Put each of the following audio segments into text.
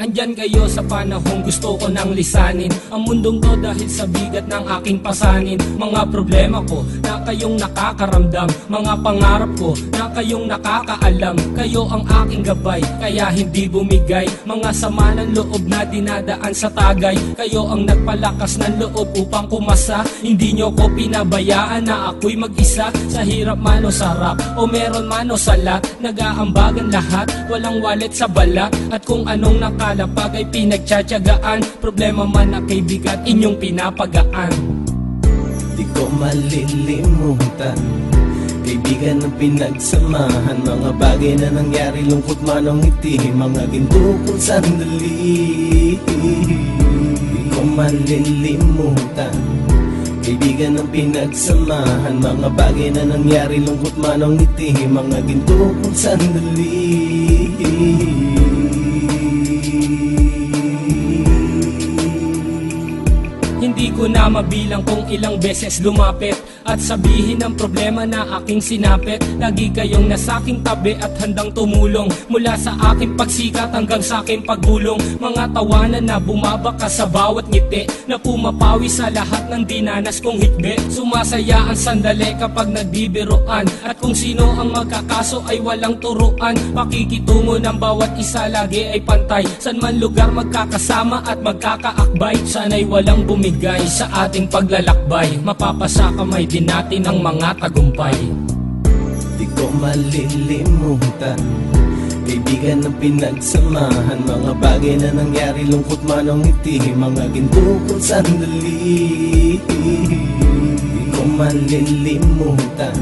Andyan kayo sa panahong gusto ko nang lisanin ang mundong to dahil sa bigat ng aking pasanin. Mga problema ko na kayong nakakaramdam, mga pangarap ko na kayong nakakaalam. Kayo ang aking gabay, kaya hindi bumigay. Mga sama ng loob na dinadaan sa tagay, kayo ang nagpalakas ng loob upang kumasa. Hindi nyo ko pinabayaan na ako'y mag-isa. Sa hirap man o sarap, o meron man o salat, nag-aambagan lahat, walang wallet sa balat. At kung anong nakalapag ay pinagtsatsagaan, problema man na kaibigan, inyong pinapagaan. Di ko malilimutan, kaibigan ng pinagsamahan, mga bagay na nangyari, lungkot man o ngiti, mga ginto kong sandali. Di ko malilimutan, kaibigan ng pinagsamahan, mga bagay na nangyari, lungkot man o ngiti, mga ginto kong sandali. Hindi ko na mabilang kung ilang beses lumapit at sabihin ang problema na aking sinapit. Lagi kayong nasa aking tabi at handang tumulong, mula sa aking pagsikat hanggang sa aking paggulong. Mga tawanan na bumabaka sa bawat ngiti, na pumapawi sa lahat ng dinanas kong hikbi. Sumasaya ang sandali kapag nagbibiruan, at kung sino ang magkakaso ay walang turuan. Pakikitungo ng bawat isa lagi ay pantay, san man lugar magkakasama at magkakaakbay. Sana'y walang bumigay sa ating paglalakbay, mapapasa kamay din natin ang mga tagumpay. Di ko malilimutan, kaibigan ng pinagsamahan, mga bagay na nangyari, lungkot man o ngiti, mga ginto kong sandali. Di ko malilimutan,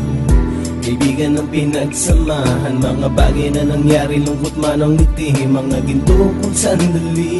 kaibigan ng pinagsamahan, mga bagay na nangyari, lungkot man o ngiti, mga ginto kong sandali.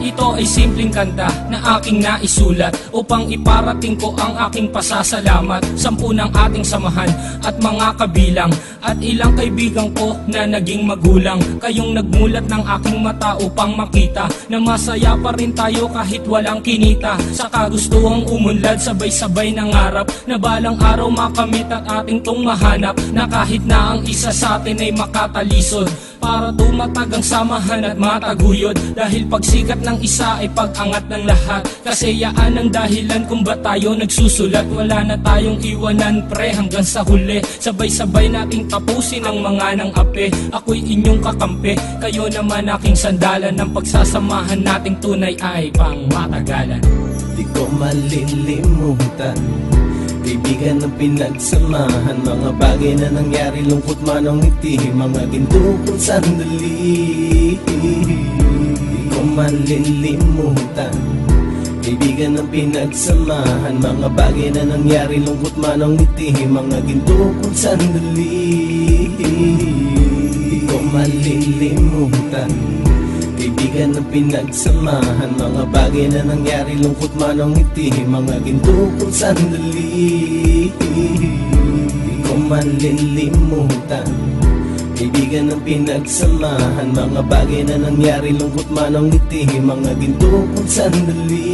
Ito ay simpleng kanta na aking naisulat upang iparating ko ang aking pasasalamat. 10 ng ating samahan at mga kabilang, at ilang kaibigan ko na naging magulang. Kayong nagmulat ng aking mata upang makita na masaya pa rin tayo kahit walang kinita. Sa kagustuhang umunlad, sabay-sabay nangarap na balang araw makamit at ating tong mahanap, na kahit na ang isa sa atin ay makatalisod, para tumatag ang samahan at mataguyod. Dahil pagsikat ng isa ay pag-angat ng lahat, kasayaan ang dahilan kung ba't tayo nagsusulat. Wala na tayong iwanan pre hanggang sa huli, sabay-sabay nating tapusin ang mga nang ape. Ako'y inyong kakampi, kayo naman aking sandalan, ng pagsasamahan nating tunay ay pang matagalan. Di ko malilimutan, kaibigan ng pinagsamahan, mga bagay na nangyari, lungkot man o ngiti, mga ginto kong sandali. Di ko malilimutan, kaibigan ng pinagsamahan, mga bagay na nangyari, lungkot man o ngiti, mga ginto kong sandali. Di ko malilimutan, kaibigan ng pinagsamahan, mga bagay na nangyari, lungkot man o ngiti, mga ginto kong sandali. Di ko malilimutan, kaibigan ng pinagsamahan, mga bagay na nangyari, lungkot man o ngiti, mga ginto kong sandali.